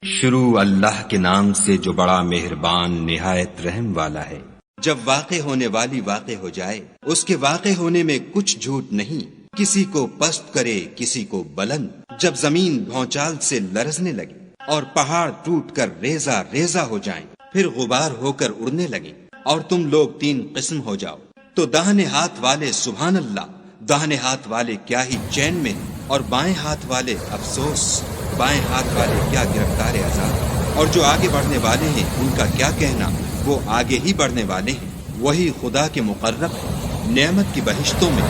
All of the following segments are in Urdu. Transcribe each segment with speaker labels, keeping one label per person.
Speaker 1: شروع اللہ کے نام سے جو بڑا مہربان نہایت رحم والا ہے۔ جب واقع ہونے والی واقع ہو جائے، اس کے واقع ہونے میں کچھ جھوٹ نہیں، کسی کو پست کرے کسی کو بلند۔ جب زمین بھونچال سے لرزنے لگے اور پہاڑ ٹوٹ کر ریزہ ریزہ ہو جائیں، پھر غبار ہو کر اڑنے لگیں اور تم لوگ تین قسم ہو جاؤ، تو داہنے ہاتھ والے سبحان اللہ، داہنے ہاتھ والے کیا ہی چین میں، اور بائیں ہاتھ والے افسوس، بائیں ہاتھ والے کیا گرفتار عذاب، اور جو آگے بڑھنے والے ہیں ان کا کیا کہنا، وہ آگے ہی بڑھنے والے ہیں، وہی خدا کے مقرب ہیں۔ نعمت کی بہشتوں میں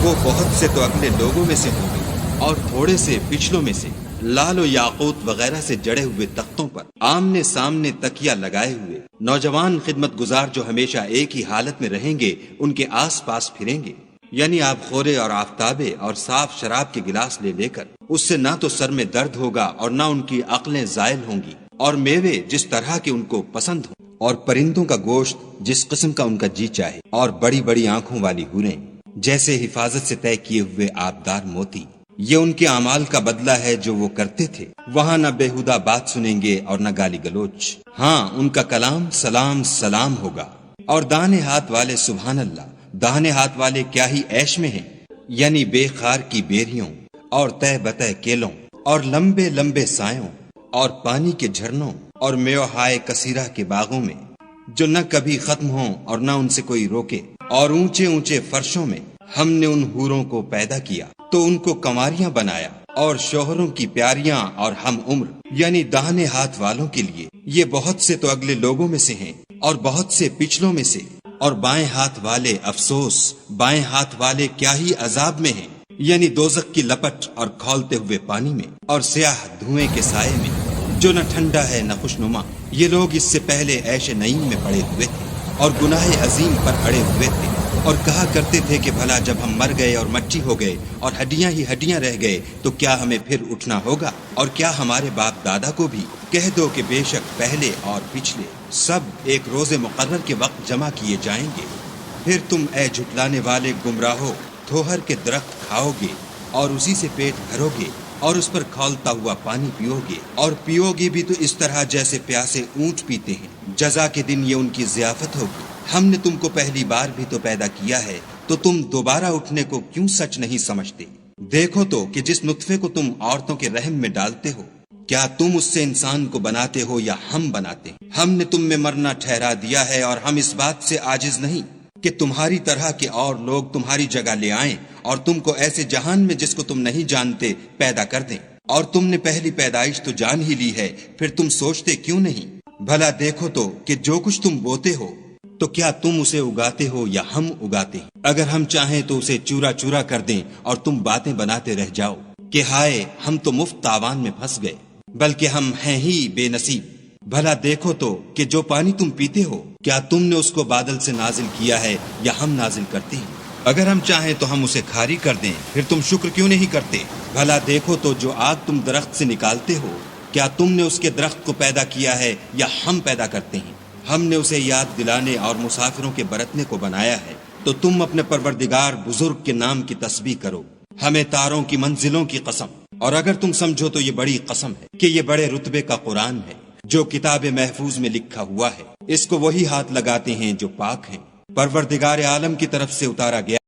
Speaker 1: وہ بہت سے تو اگلے لوگوں میں سے ہوں گے اور تھوڑے سے پچھلوں میں سے، لال و یاقوت وغیرہ سے جڑے ہوئے تختوں پر آمنے سامنے تکیہ لگائے ہوئے نوجوان خدمت گزار جو ہمیشہ ایک ہی حالت میں رہیں گے، ان کے آس پاس پھریں گے، یعنی آپ خورے اور آفتابے اور صاف شراب کے گلاس لے لے کر، اس سے نہ تو سر میں درد ہوگا اور نہ ان کی عقلیں زائل ہوں گی، اور میوے جس طرح کے ان کو پسند ہوں، اور پرندوں کا گوشت جس قسم کا ان کا جی چاہے، اور بڑی بڑی آنکھوں والی حوریں جیسے حفاظت سے طے کیے ہوئے آبدار موتی۔ یہ ان کے اعمال کا بدلہ ہے جو وہ کرتے تھے۔ وہاں نہ بےہودہ بات سنیں گے اور نہ گالی گلوچ، ہاں ان کا کلام سلام سلام ہوگا۔ اور داہنے ہاتھ والے سبحان اللہ، داہنے ہاتھ والے کیا ہی عیش میں ہیں، یعنی بے خار کی بیریوں اور تہ بتہ کیلوں اور لمبے لمبے سایوں اور پانی کے جھرنوں اور میوہائے کثیرہ کے باغوں میں، جو نہ کبھی ختم ہوں اور نہ ان سے کوئی روکے، اور اونچے اونچے فرشوں میں ہم نے ان حوروں کو پیدا کیا تو ان کو کنواریاں بنایا، اور شوہروں کی پیاریاں اور ہم عمر، یعنی داہنے ہاتھ والوں کے لیے یہ بہت سے تو اگلے لوگوں میں سے ہیں اور بہت سے پچھلوں میں سے، اور بائیں ہاتھ والے افسوس، بائیں ہاتھ والے کیا ہی عذاب میں ہیں، یعنی دوزخ کی لپٹ اور کھولتے ہوئے پانی میں اور سیاہ دھوئیں کے سائے میں، جو نہ ٹھنڈا ہے نہ خوشنما۔ یہ لوگ اس سے پہلے عیش نعیم میں پڑے ہوئے تھے اور گناہ عظیم پر اڑے ہوئے تھے، اور کہا کرتے تھے کہ بھلا جب ہم مر گئے اور مٹی ہو گئے اور ہڈیاں ہی ہڈیاں رہ گئے تو کیا ہمیں پھر اٹھنا ہوگا؟ اور کیا ہمارے باپ دادا کو بھی کہہ دو کہ بے شک پہلے اور پچھلے سب ایک روز مقرر کے وقت جمع کیے جائیں گے۔ پھر تم اے جھٹلانے والے گمراہو تھوہر کے درخت کھاؤ گے اور اسی سے پیٹ بھرو گے اور اس پر کھولتا ہوا پانی پیو گے، اور پیو گے بھی تو اس طرح جیسے پیاسے اونٹ پیتے ہیں۔ جزا کے دن یہ ان کی ضیافت ہوگی۔ ہم نے تم کو پہلی بار بھی تو پیدا کیا ہے، تو تم دوبارہ اٹھنے کو کیوں سچ نہیں سمجھتے؟ دیکھو تو کہ جس نطفے کو تم عورتوں کے رحم میں ڈالتے ہو، کیا تم اس سے انسان کو بناتے ہو یا ہم بناتے ہیں؟ ہم نے تم میں مرنا ٹھہرا دیا ہے، اور ہم اس بات سے عاجز نہیں کہ تمہاری طرح کے اور لوگ تمہاری جگہ لے آئیں اور تم کو ایسے جہان میں جس کو تم نہیں جانتے پیدا کر دیں۔ اور تم نے پہلی پیدائش تو جان ہی لی ہے، پھر تم سوچتے کیوں نہیں؟ بھلا دیکھو تو کہ جو کچھ تم بوتے ہو تو کیا تم اسے اگاتے ہو یا ہم اگاتے ہیں؟ اگر ہم چاہیں تو اسے چورا چورا کر دیں اور تم باتیں بناتے رہ جاؤ کہ ہائے ہم تو مفت تاوان میں پھنس گئے، بلکہ ہم ہیں ہی بے نصیب۔ بھلا دیکھو تو کہ جو پانی تم پیتے ہو کیا تم نے اس کو بادل سے نازل کیا ہے یا ہم نازل کرتے ہیں؟ اگر ہم چاہیں تو ہم اسے کھاری کر دیں، پھر تم شکر کیوں نہیں کرتے؟ بھلا دیکھو تو جو آگ تم درخت سے نکالتے ہو کیا تم نے اس کے درخت کو پیدا کیا ہے یا ہم پیدا کرتے ہیں؟ ہم نے اسے یاد دلانے اور مسافروں کے برتنے کو بنایا ہے، تو تم اپنے پروردگار بزرگ کے نام کی تسبیح کرو، ہمیں تاروں کی منزلوں کی قسم۔ اور اگر تم سمجھو تو یہ بڑی قسم ہے کہ یہ بڑے رتبے کا قرآن ہے جو کتاب محفوظ میں لکھا ہوا ہے، اس کو وہی ہاتھ لگاتے ہیں جو پاک ہیں، پروردگار عالم کی طرف سے اتارا گیا